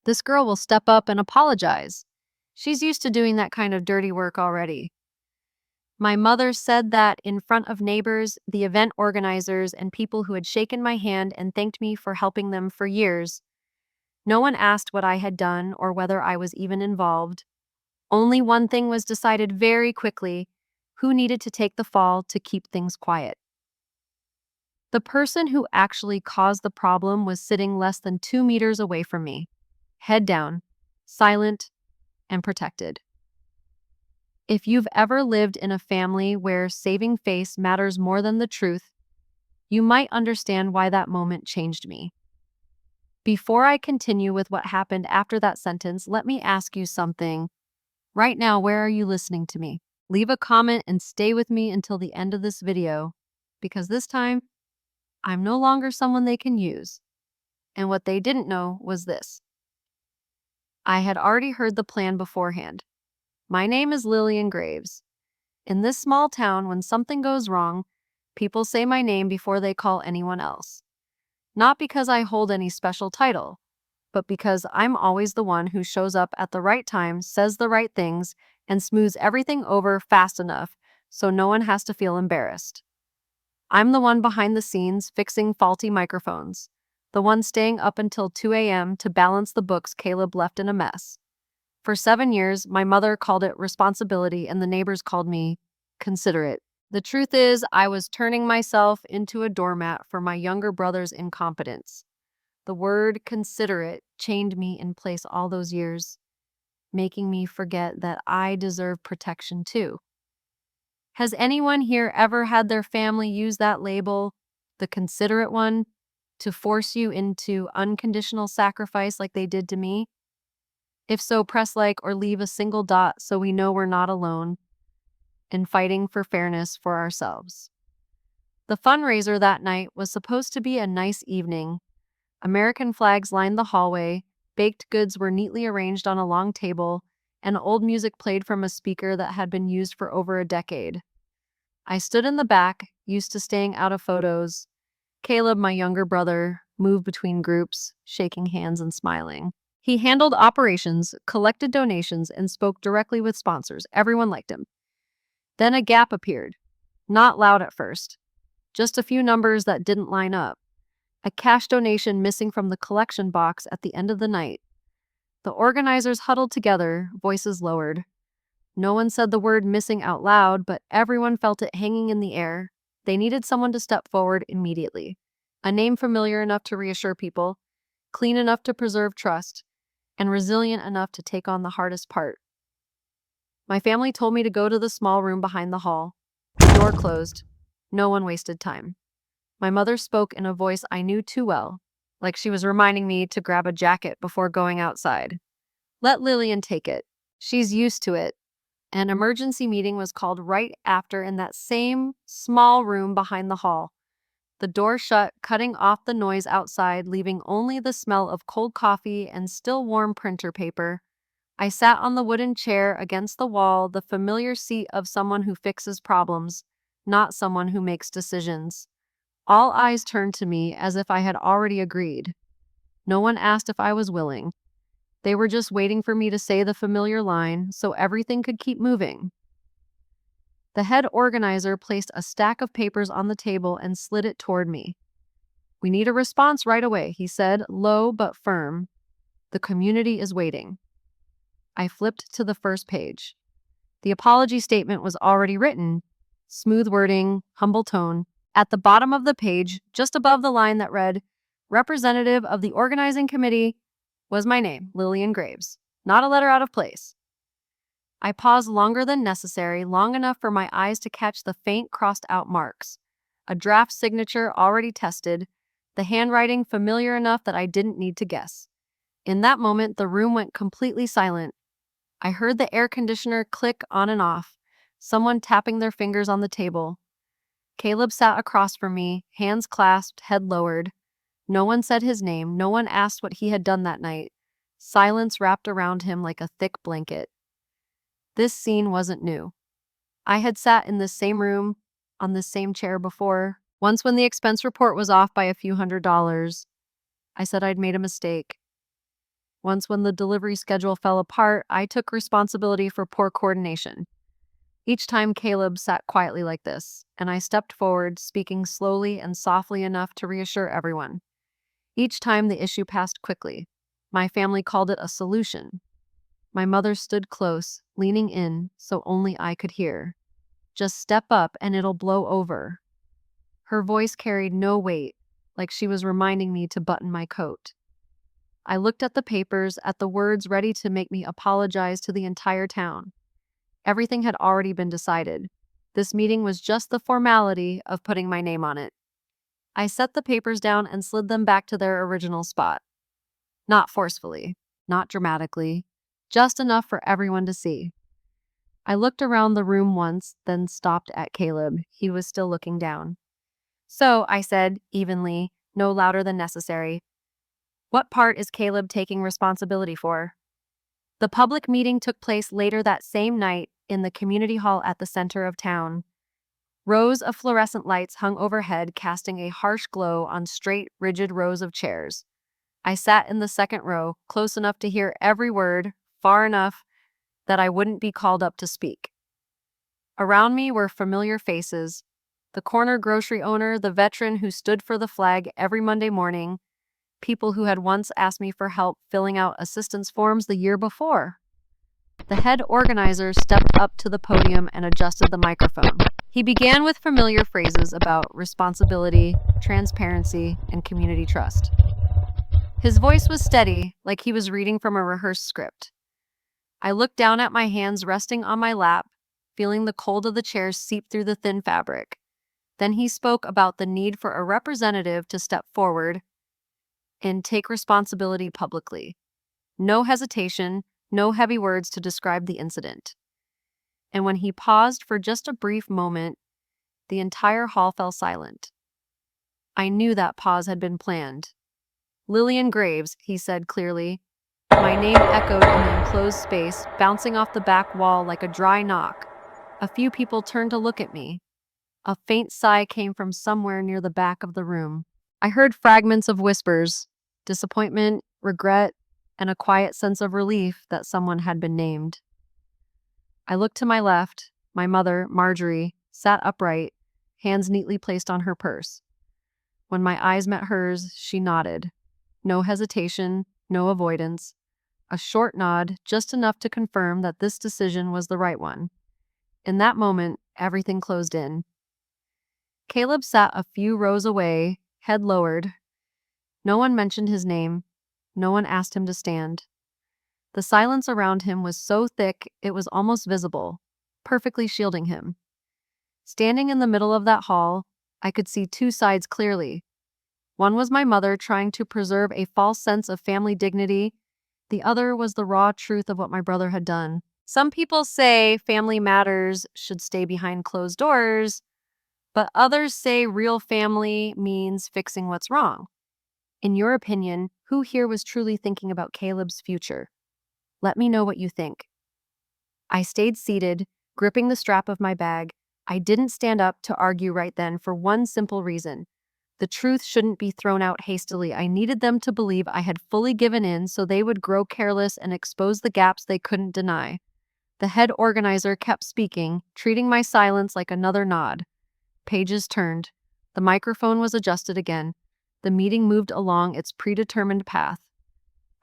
This girl will step up and apologize. She's used to doing that kind of dirty work already. My mother said that in front of neighbors, the event organizers, and people who had shaken my hand and thanked me for helping them for years. No one asked what I had done or whether I was even involved. Only one thing was decided very quickly: who needed to take the fall to keep things quiet. The person who actually caused the problem was sitting less than 2 meters away from me, head down, silent, and protected. If you've ever lived in a family where saving face matters more than the truth, you might understand why that moment changed me. Before I continue with what happened after that sentence, let me ask you something. Right now, where are you listening to me? Leave a comment and stay with me until the end of this video, because this time, I'm no longer someone they can use. And what they didn't know was this: I had already heard the plan beforehand. My name is Lillian Graves. In this small town, when something goes wrong, people say my name before they call anyone else. Not because I hold any special title, but because I'm always the one who shows up at the right time, says the right things, and smooths everything over fast enough so no one has to feel embarrassed. I'm the one behind the scenes fixing faulty microphones, the one staying up until 2 a.m. to balance the books Caleb left in a mess. For 7 years, my mother called it responsibility and the neighbors called me considerate. The truth is, I was turning myself into a doormat for my younger brother's incompetence. The word considerate chained me in place all those years, making me forget that I deserve protection too. Has anyone here ever had their family use that label, the considerate one, to force you into unconditional sacrifice like they did to me? If so, press like or leave a single dot so we know we're not alone in fighting for fairness for ourselves. The fundraiser that night was supposed to be a nice evening. American flags lined the hallway, baked goods were neatly arranged on a long table, and old music played from a speaker that had been used for over a decade. I stood in the back, used to staying out of photos. Caleb, my younger brother, moved between groups, shaking hands and smiling. He handled operations, collected donations, and spoke directly with sponsors. Everyone liked him. Then a gap appeared. Not loud at first. Just a few numbers that didn't line up. A cash donation missing from the collection box at the end of the night. The organizers huddled together, voices lowered. No one said the word missing out loud, but everyone felt it hanging in the air. They needed someone to step forward immediately. A name familiar enough to reassure people, clean enough to preserve trust, and resilient enough to take on the hardest part. My family told me to go to the small room behind the hall. The door closed. No one wasted time. My mother spoke in a voice I knew too well, like she was reminding me to grab a jacket before going outside. Let Lillian take it. She's used to it. An emergency meeting was called right after in that same small room behind the hall. The door shut, cutting off the noise outside, leaving only the smell of cold coffee and still warm printer paper. I sat on the wooden chair against the wall, the familiar seat of someone who fixes problems, not someone who makes decisions. All eyes turned to me as if I had already agreed. No one asked if I was willing. They were just waiting for me to say the familiar line so everything could keep moving. The head organizer placed a stack of papers on the table and slid it toward me. "We need a response right away," he said, low but firm. "The community is waiting." I flipped to the first page. The apology statement was already written, smooth wording, humble tone. At the bottom of the page, just above the line that read, "Representative of the organizing committee," was my name, Lillian Graves. Not a letter out of place. I paused longer than necessary, long enough for my eyes to catch the faint crossed-out marks. A draft signature already tested, the handwriting familiar enough that I didn't need to guess. In that moment, the room went completely silent. I heard the air conditioner click on and off, someone tapping their fingers on the table. Caleb sat across from me, hands clasped, head lowered. No one said his name, no one asked what he had done that night. Silence wrapped around him like a thick blanket. This scene wasn't new. I had sat in this same room, on this same chair before. Once when the expense report was off by a few $100s, I said I'd made a mistake. Once, when the delivery schedule fell apart, I took responsibility for poor coordination. Each time Caleb sat quietly like this, and I stepped forward, speaking slowly and softly enough to reassure everyone. Each time the issue passed quickly. My family called it a solution. My mother stood close, leaning in so only I could hear. Just step up and it'll blow over. Her voice carried no weight, like she was reminding me to button my coat. I looked at the papers, at the words ready to make me apologize to the entire town. Everything had already been decided. This meeting was just the formality of putting my name on it. I set the papers down and slid them back to their original spot. Not forcefully, not dramatically, just enough for everyone to see. I looked around the room once, then stopped at Caleb. He was still looking down. So, I said, evenly, no louder than necessary, what part is Caleb taking responsibility for? The public meeting took place later that same night in the community hall at the center of town. Rows of fluorescent lights hung overhead, casting a harsh glow on straight, rigid rows of chairs. I sat in the second row, close enough to hear every word, far enough that I wouldn't be called up to speak. Around me were familiar faces: the corner grocery owner, the veteran who stood for the flag every Monday morning, people who had once asked me for help filling out assistance forms the year before. The head organizer stepped up to the podium and adjusted the microphone. He began with familiar phrases about responsibility, transparency, and community trust. His voice was steady, like he was reading from a rehearsed script. I looked down at my hands resting on my lap, feeling the cold of the chairs seep through the thin fabric. Then he spoke about the need for a representative to step forward and take responsibility publicly. No hesitation, no heavy words to describe the incident. And when he paused for just a brief moment, the entire hall fell silent. I knew that pause had been planned. Lillian Graves, he said clearly. My name echoed in the enclosed space, bouncing off the back wall like a dry knock. A few people turned to look at me. A faint sigh came from somewhere near the back of the room. I heard fragments of whispers, disappointment, regret, and a quiet sense of relief that someone had been named. I looked to my left. My mother, Marjorie, sat upright, hands neatly placed on her purse. When my eyes met hers, she nodded. No hesitation, no avoidance. A short nod, just enough to confirm that this decision was the right one. In that moment, everything closed in. Caleb sat a few rows away, head lowered. No one mentioned his name. No one asked him to stand. The silence around him was so thick it was almost visible, perfectly shielding him. Standing in the middle of that hall, I could see two sides clearly. One was my mother trying to preserve a false sense of family dignity. The other was the raw truth of what my brother had done. Some people say family matters should stay behind closed doors, but others say real family means fixing what's wrong. In your opinion, who here was truly thinking about Caleb's future? Let me know what you think. I stayed seated, gripping the strap of my bag. I didn't stand up to argue right then for one simple reason. The truth shouldn't be thrown out hastily. I needed them to believe I had fully given in so they would grow careless and expose the gaps they couldn't deny. The head organizer kept speaking, treating my silence like another nod. Pages turned. The microphone was adjusted again. The meeting moved along its predetermined path.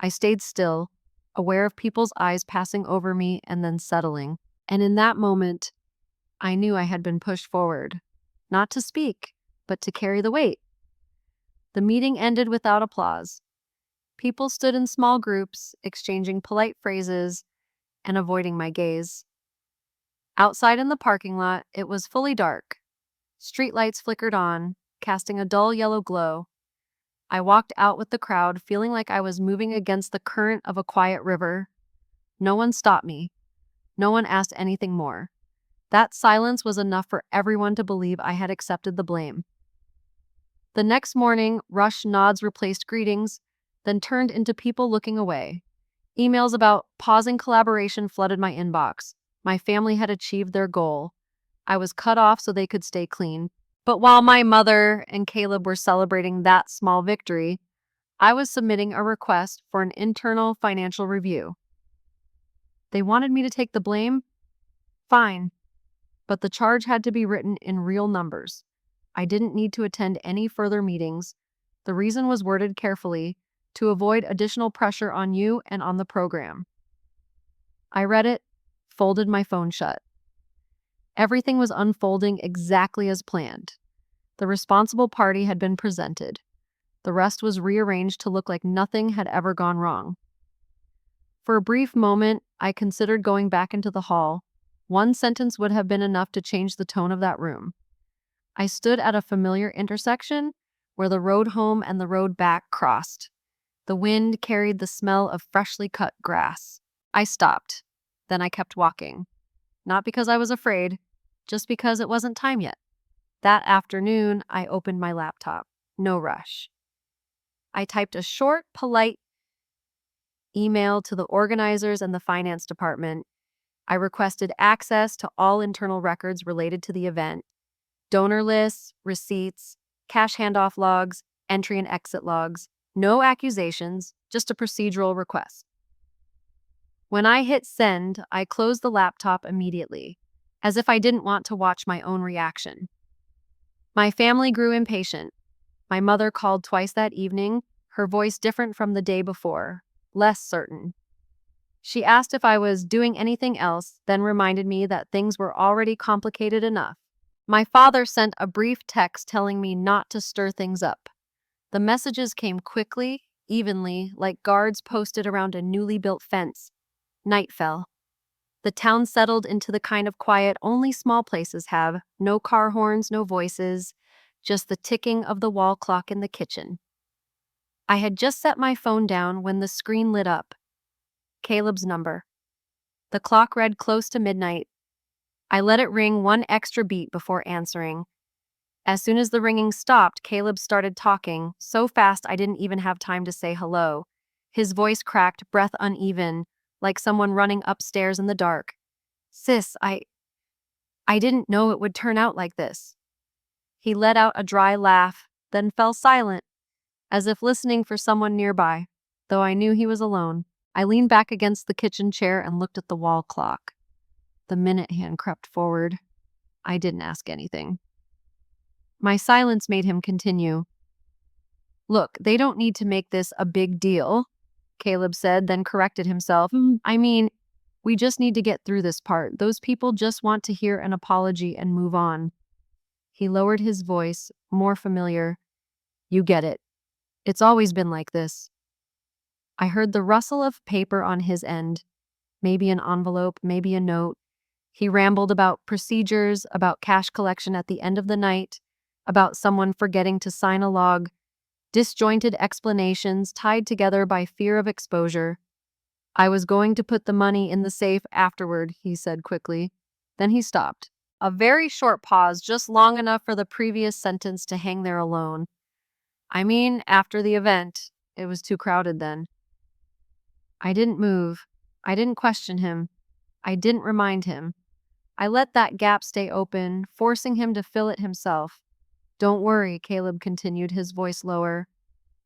I stayed still, aware of people's eyes passing over me and then settling. And in that moment, I knew I had been pushed forward. Not to speak, but to carry the weight. The meeting ended without applause. People stood in small groups, exchanging polite phrases and avoiding my gaze. Outside in the parking lot, it was fully dark. Streetlights flickered on, casting a dull yellow glow. I walked out with the crowd, feeling like I was moving against the current of a quiet river. No one stopped me. No one asked anything more. That silence was enough for everyone to believe I had accepted the blame. The next morning, rushed nods replaced greetings, then turned into people looking away. Emails about pausing collaboration flooded my inbox. My family had achieved their goal. I was cut off so they could stay clean. But while my mother and Caleb were celebrating that small victory, I was submitting a request for an internal financial review. They wanted me to take the blame? Fine, but the charge had to be written in real numbers. I didn't need to attend any further meetings. The reason was worded carefully to avoid additional pressure on you and on the program. I read it, folded my phone shut. Everything was unfolding exactly as planned. The responsible party had been presented. The rest was rearranged to look like nothing had ever gone wrong. For a brief moment, I considered going back into the hall. One sentence would have been enough to change the tone of that room. I stood at a familiar intersection where the road home and the road back crossed. The wind carried the smell of freshly cut grass. I stopped. Then I kept walking. Not because I was afraid, just because it wasn't time yet. That afternoon, I opened my laptop. No rush. I typed a short, polite email to the organizers and the finance department. I requested access to all internal records related to the event: donor lists, receipts, cash handoff logs, entry and exit logs. No accusations, just a procedural request. When I hit send, I closed the laptop immediately, as if I didn't want to watch my own reaction. My family grew impatient. My mother called twice that evening, her voice different from the day before, less certain. She asked if I was doing anything else, then reminded me that things were already complicated enough. My father sent a brief text telling me not to stir things up. The messages came quickly, evenly, like guards posted around a newly built fence. Night fell. The town settled into the kind of quiet only small places have. No car horns, no voices, just the ticking of the wall clock in the kitchen. I had just set my phone down when the screen lit up. Caleb's number. The clock read close to midnight. I let it ring one extra beat before answering. As soon as the ringing stopped, Caleb started talking, so fast I didn't even have time to say hello. His voice cracked, breath uneven, like someone running upstairs in the dark. Sis, I didn't know it would turn out like this. He let out a dry laugh, then fell silent, as if listening for someone nearby, though I knew he was alone. I leaned back against the kitchen chair and looked at the wall clock. The minute hand crept forward. I didn't ask anything. My silence made him continue. Look, they don't need to make this a big deal, Caleb said, then corrected himself. I mean, we just need to get through this part. Those people just want to hear an apology and move on. He lowered his voice, more familiar. You get it. It's always been like this. I heard the rustle of paper on his end. Maybe an envelope, maybe a note. He rambled about procedures, about cash collection at the end of the night, about someone forgetting to sign a log, disjointed explanations tied together by fear of exposure. I was going to put the money in the safe afterward, he said quickly. Then he stopped. A very short pause, just long enough for the previous sentence to hang there alone. I mean, after the event, it was too crowded then. I didn't move. I didn't question him. I didn't remind him. I let that gap stay open, forcing him to fill it himself. Don't worry, Caleb continued, his voice lower.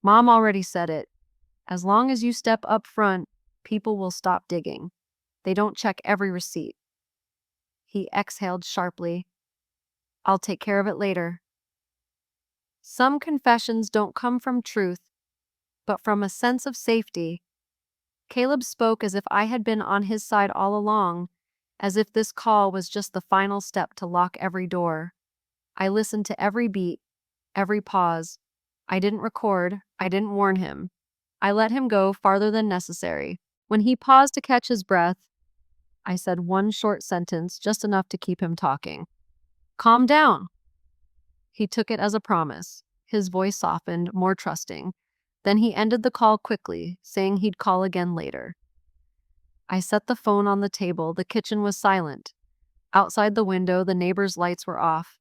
Mom already said it. As long as you step up front, people will stop digging. They don't check every receipt. He exhaled sharply. I'll take care of it later. Some confessions don't come from truth, but from a sense of safety. Caleb spoke as if I had been on his side all along, as if this call was just the final step to lock every door. I listened to every beat, every pause. I didn't record. I didn't warn him. I let him go farther than necessary. When he paused to catch his breath, I said one short sentence, just enough to keep him talking. Calm down. He took it as a promise. His voice softened, more trusting. Then he ended the call quickly, saying he'd call again later. I set the phone on the table. The kitchen was silent. Outside the window, the neighbors' lights were off.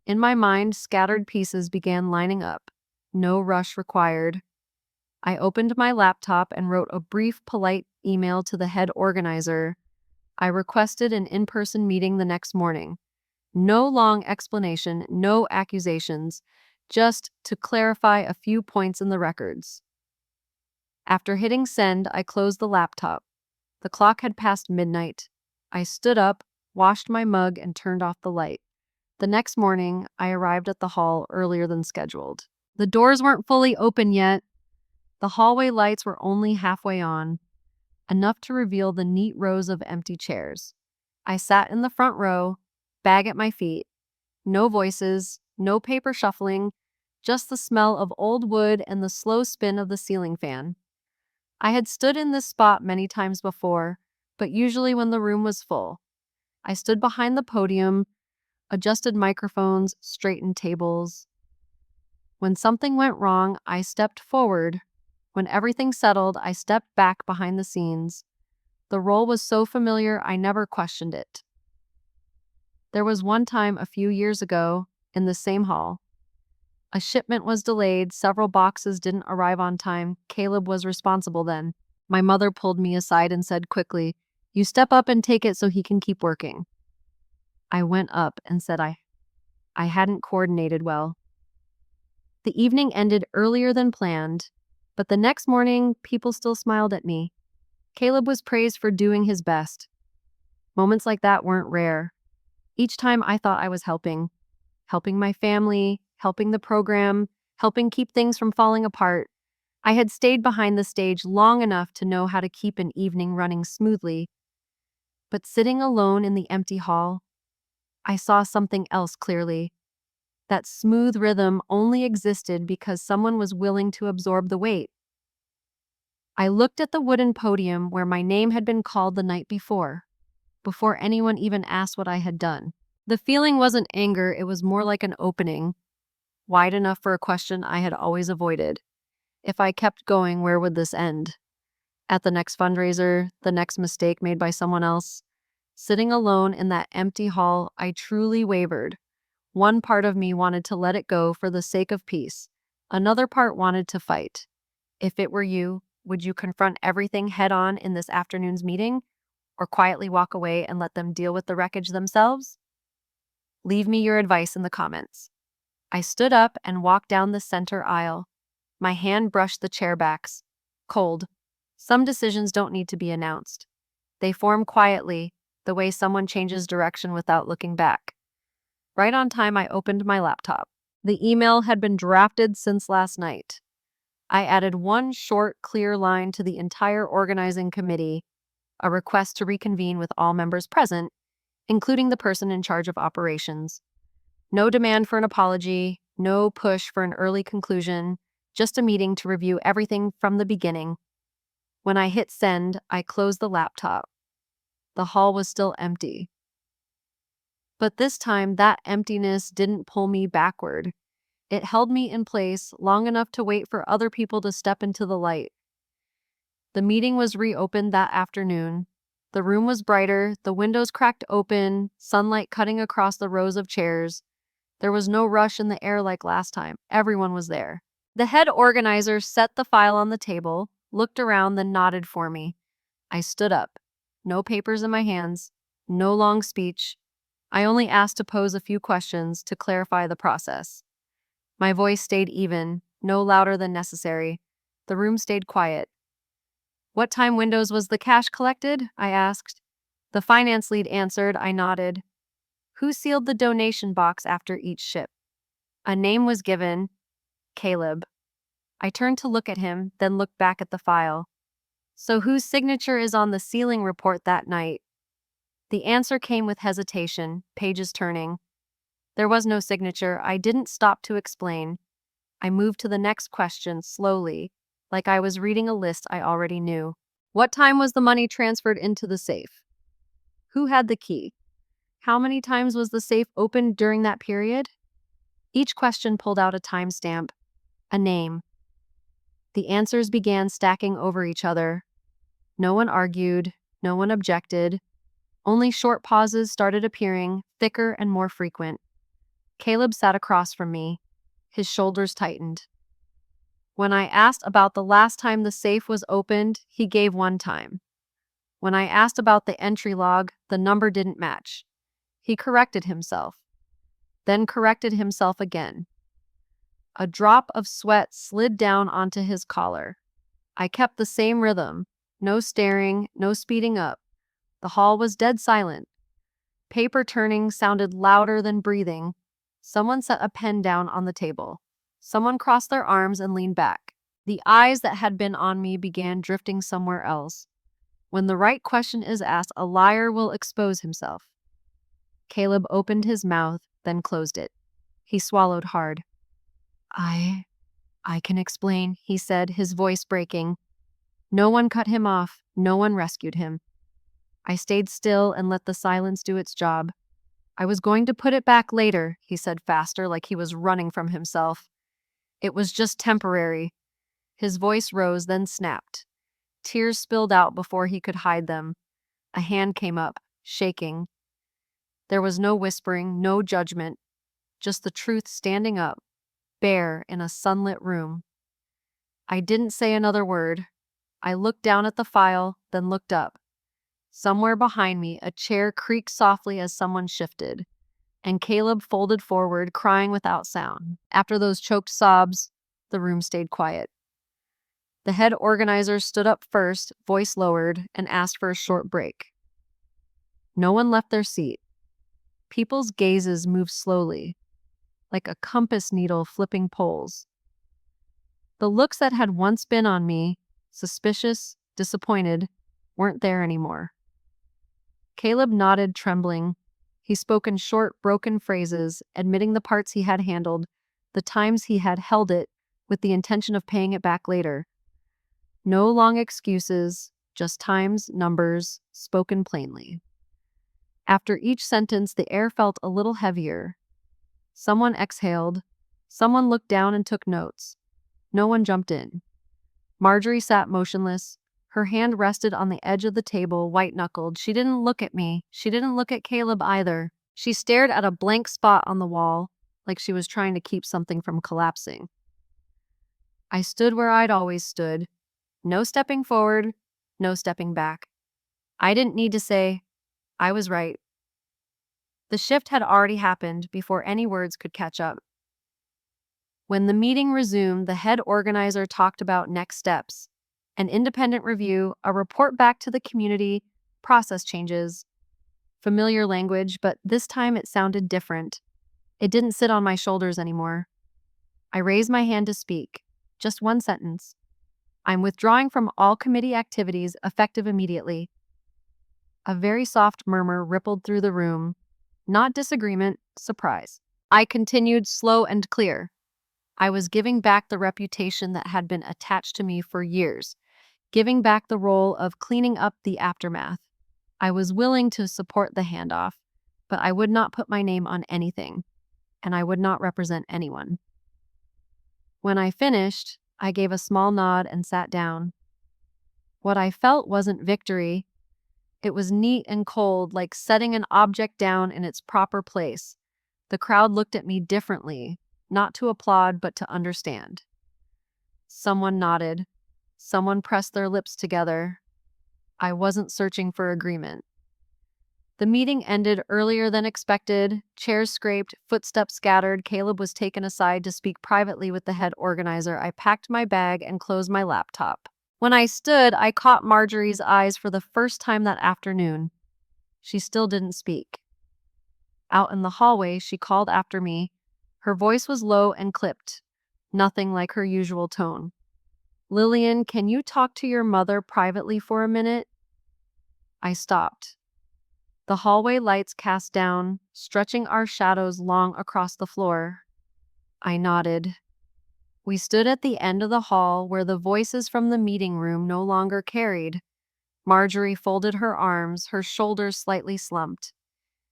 In my mind, scattered pieces began lining up. No rush required. I opened my laptop and wrote a brief, polite email to the head organizer. I requested an in-person meeting the next morning. No long explanation, no accusations, just to clarify a few points in the records. After hitting send, I closed the laptop. The clock had passed midnight. I stood up, washed my mug, and turned off the light. The next morning, I arrived at the hall earlier than scheduled. The doors weren't fully open yet. The hallway lights were only halfway on, enough to reveal the neat rows of empty chairs. I sat in the front row, bag at my feet. No voices, no paper shuffling, just the smell of old wood and the slow spin of the ceiling fan. I had stood in this spot many times before, but usually when the room was full. I stood behind the podium, adjusted microphones, straightened tables. When something went wrong, I stepped forward. When everything settled, I stepped back behind the scenes. The role was so familiar, I never questioned it. There was one time a few years ago, in the same hall. A shipment was delayed, several boxes didn't arrive on time. Caleb was responsible then. My mother pulled me aside and said quickly, "You step up and take it so he can keep working." I went up and said I hadn't coordinated well. The evening ended earlier than planned, but the next morning, people still smiled at me. Caleb was praised for doing his best. Moments like that weren't rare. Each time I thought I was helping my family, helping the program, helping keep things from falling apart. I had stayed behind the stage long enough to know how to keep an evening running smoothly. But sitting alone in the empty hall, I saw something else clearly. That smooth rhythm only existed because someone was willing to absorb the weight. I looked at the wooden podium where my name had been called the night before anyone even asked what I had done. The feeling wasn't anger, it was more like an opening, wide enough for a question I had always avoided. If I kept going, where would this end? At the next fundraiser, the next mistake made by someone else? Sitting alone in that empty hall, I truly wavered. One part of me wanted to let it go for the sake of peace. Another part wanted to fight. If it were you, would you confront everything head on in this afternoon's meeting, or quietly walk away and let them deal with the wreckage themselves? Leave me your advice in the comments. I stood up and walked down the center aisle. My hand brushed the chair backs. Cold. Some decisions don't need to be announced. They form quietly, the way someone changes direction without looking back. Right on time, I opened my laptop. The email had been drafted since last night. I added one short, clear line to the entire organizing committee, a request to reconvene with all members present, including the person in charge of operations. No demand for an apology, no push for an early conclusion, just a meeting to review everything from the beginning. When I hit send, I closed the laptop. The hall was still empty. But this time, that emptiness didn't pull me backward. It held me in place long enough to wait for other people to step into the light. The meeting was reopened that afternoon. The room was brighter, the windows cracked open, sunlight cutting across the rows of chairs. There was no rush in the air like last time. Everyone was there. The head organizer set the file on the table, looked around, then nodded for me. I stood up. No papers in my hands, no long speech. I only asked to pose a few questions to clarify the process. My voice stayed even, no louder than necessary. The room stayed quiet. "What time windows was the cash collected?" I asked. The finance lead answered. I nodded. "Who sealed the donation box after each ship?" A name was given. Caleb. I turned to look at him, then looked back at the file. "So whose signature is on the sealing report that night?" The answer came with hesitation, pages turning. There was no signature. I didn't stop to explain. I moved to the next question slowly, like I was reading a list I already knew. "What time was the money transferred into the safe? Who had the key? How many times was the safe opened during that period?" Each question pulled out a timestamp, a name. The answers began stacking over each other. No one argued, no one objected. Only short pauses started appearing, thicker and more frequent. Caleb sat across from me. His shoulders tightened. When I asked about the last time the safe was opened, he gave one time. When I asked about the entry log, the number didn't match. He corrected himself, then corrected himself again. A drop of sweat slid down onto his collar. I kept the same rhythm. No staring, no speeding up. The hall was dead silent. Paper turning sounded louder than breathing. Someone set a pen down on the table. Someone crossed their arms and leaned back. The eyes that had been on me began drifting somewhere else. When the right question is asked, a liar will expose himself. Caleb opened his mouth, then closed it. He swallowed hard. I can explain, he said, his voice breaking. No one cut him off. No one rescued him. I stayed still and let the silence do its job. I was going to put it back later, he said faster, like he was running from himself. It was just temporary. His voice rose, then snapped. Tears spilled out before he could hide them. A hand came up, shaking. There was no whispering, no judgment, just the truth standing up, bare in a sunlit room. I didn't say another word. I looked down at the file, then looked up. Somewhere behind me, a chair creaked softly as someone shifted, and Caleb folded forward, crying without sound. After those choked sobs, the room stayed quiet. The head organizer stood up first, voice lowered, and asked for a short break. No one left their seat. People's gazes moved slowly, like a compass needle flipping poles. The looks that had once been on me, suspicious, disappointed, weren't there anymore. Caleb nodded, trembling. He spoke in short, broken phrases, admitting the parts he had handled, the times he had held it, with the intention of paying it back later. No long excuses, just times, numbers, spoken plainly. After each sentence, the air felt a little heavier. Someone exhaled. Someone looked down and took notes. No one jumped in. Marjorie sat motionless. Her hand rested on the edge of the table, white-knuckled. She didn't look at me. She didn't look at Caleb either. She stared at a blank spot on the wall, like she was trying to keep something from collapsing. I stood where I'd always stood. No stepping forward, no stepping back. I didn't need to say, I was right. The shift had already happened before any words could catch up. When the meeting resumed, the head organizer talked about next steps, an independent review, a report back to the community, process changes. Familiar language, but this time it sounded different. It didn't sit on my shoulders anymore. I raised my hand to speak. Just one sentence. I'm withdrawing from all committee activities effective immediately. A very soft murmur rippled through the room. Not disagreement, surprise. I continued, slow and clear. I was giving back the reputation that had been attached to me for years, giving back the role of cleaning up the aftermath. I was willing to support the handoff, but I would not put my name on anything, and I would not represent anyone. When I finished, I gave a small nod and sat down. What I felt wasn't victory. It was neat and cold, like setting an object down in its proper place. The crowd looked at me differently, not to applaud, but to understand. Someone nodded. Someone pressed their lips together. I wasn't searching for agreement. The meeting ended earlier than expected. Chairs scraped, footsteps scattered. Caleb was taken aside to speak privately with the head organizer. I packed my bag and closed my laptop. When I stood, I caught Marjorie's eyes for the first time that afternoon. She still didn't speak. Out in the hallway, she called after me. Her voice was low and clipped, nothing like her usual tone. Lillian, can you talk to your mother privately for a minute? I stopped. The hallway lights cast down, stretching our shadows long across the floor. I nodded. We stood at the end of the hall where the voices from the meeting room no longer carried. Marjorie folded her arms, her shoulders slightly slumped.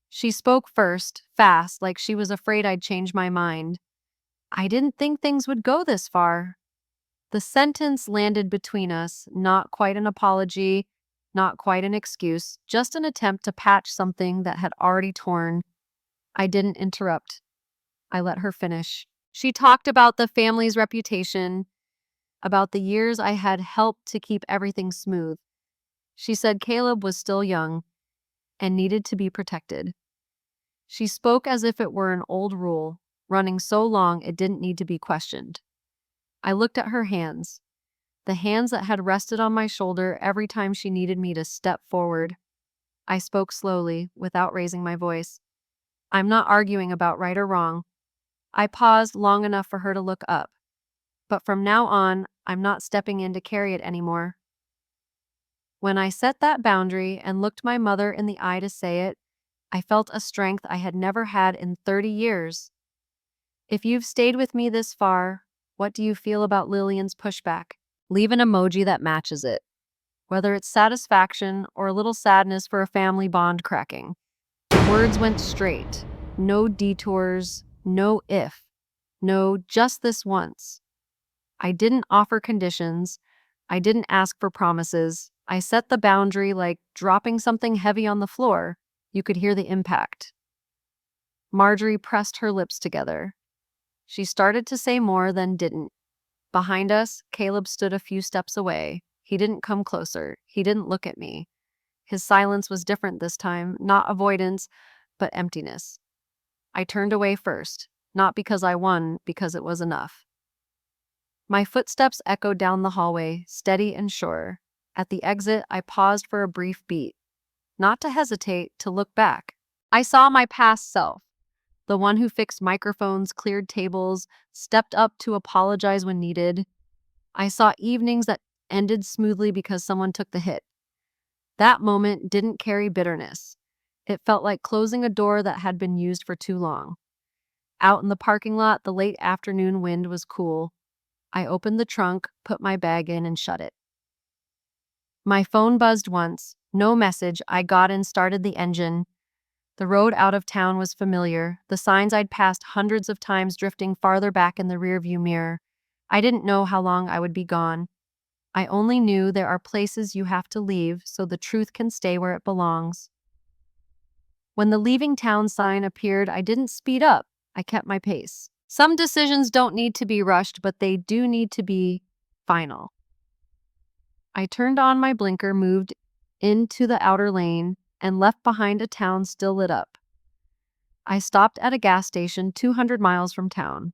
She spoke first, fast, like she was afraid I'd change my mind. I didn't think things would go this far. The sentence landed between us, not quite an apology, not quite an excuse, just an attempt to patch something that had already torn. I didn't interrupt. I let her finish. She talked about the family's reputation, about the years I had helped to keep everything smooth. She said Caleb was still young and needed to be protected. She spoke as if it were an old rule, running so long it didn't need to be questioned. I looked at her hands. the hands that had rested on my shoulder every time she needed me to step forward. I spoke slowly, without raising my voice. I'm not arguing about right or wrong. I paused long enough for her to look up. But from now on, I'm not stepping in to carry it anymore. When I set that boundary and looked my mother in the eye to say it, I felt a strength I had never had in 30 years. If you've stayed with me this far, what do you feel about Lillian's pushback? Leave an emoji that matches it, whether it's satisfaction or a little sadness for a family bond cracking. Words went straight. No detours, no if. No, just this once. I didn't offer conditions. I didn't ask for promises. I set the boundary like dropping something heavy on the floor. You could hear the impact. Marjorie pressed her lips together. She started to say more, then didn't. Behind us, Caleb stood a few steps away. He didn't come closer. He didn't look at me. His silence was different this time, not avoidance, but emptiness. I turned away first, not because I won, because it was enough. My footsteps echoed down the hallway, steady and sure. At the exit, I paused for a brief beat. Not to hesitate, to look back. I saw my past self. The one who fixed microphones, cleared tables, stepped up to apologize when needed. I saw evenings that ended smoothly because someone took the hit. That moment didn't carry bitterness. It felt like closing a door that had been used for too long. Out in the parking lot, the late afternoon wind was cool. I opened the trunk, put my bag in, and shut it. My phone buzzed once. No message. I got in, started the engine. The road out of town was familiar, the signs I'd passed hundreds of times drifting farther back in the rearview mirror. I didn't know how long I would be gone. I only knew there are places you have to leave so the truth can stay where it belongs. When the leaving town sign appeared, I didn't speed up. I kept my pace. Some decisions don't need to be rushed, but they do need to be final. I turned on my blinker, moved into the outer lane, and left behind a town still lit up. I stopped at a gas station 200 miles from town.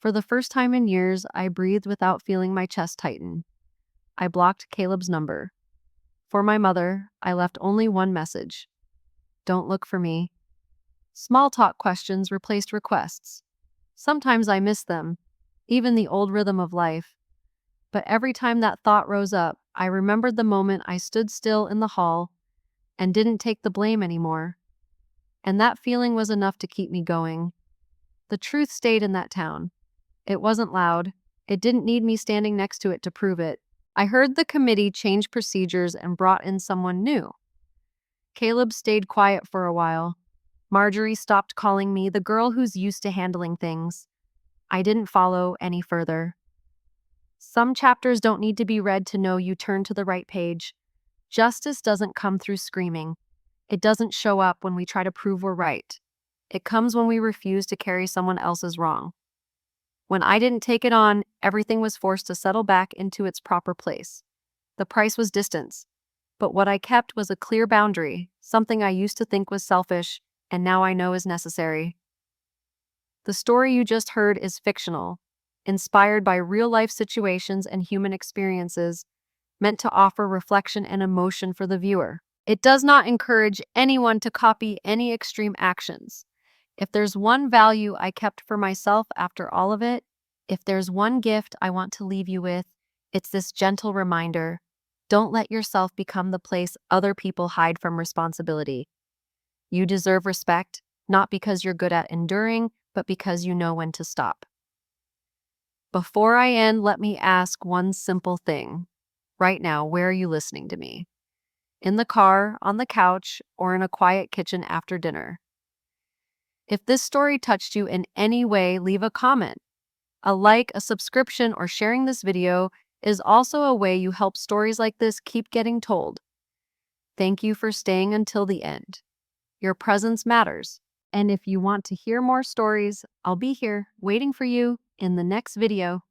For the first time in years, I breathed without feeling my chest tighten. I blocked Caleb's number. For my mother, I left only one message. Don't look for me. Small talk questions replaced requests. Sometimes I miss them, even the old rhythm of life. But every time that thought rose up, I remembered the moment I stood still in the hall and didn't take the blame anymore. And that feeling was enough to keep me going. The truth stayed in that town. It wasn't loud. It didn't need me standing next to it to prove it. I heard the committee change procedures and brought in someone new. Caleb stayed quiet for a while. Marjorie stopped calling me the girl who's used to handling things. I didn't follow any further. Some chapters don't need to be read to know you turned to the right page. Justice doesn't come through screaming. It doesn't show up when we try to prove we're right. It comes when we refuse to carry someone else's wrong. When I didn't take it on, everything was forced to settle back into its proper place. The price was distance. But what I kept was a clear boundary, something I used to think was selfish, and now I know is necessary. The story you just heard is fictional, inspired by real-life situations and human experiences, meant to offer reflection and emotion for the viewer. It does not encourage anyone to copy any extreme actions. If there's one value I kept for myself after all of it, if there's one gift I want to leave you with, it's this gentle reminder: don't let yourself become the place other people hide from responsibility. You deserve respect, not because you're good at enduring, but because you know when to stop. Before I end, let me ask one simple thing. Right now, where are you listening to me? In the car, on the couch, or in a quiet kitchen after dinner? If this story touched you in any way, leave a comment. A like, a subscription, or sharing this video is also a way you help stories like this keep getting told. Thank you for staying until the end. Your presence matters. And if you want to hear more stories, I'll be here waiting for you in the next video.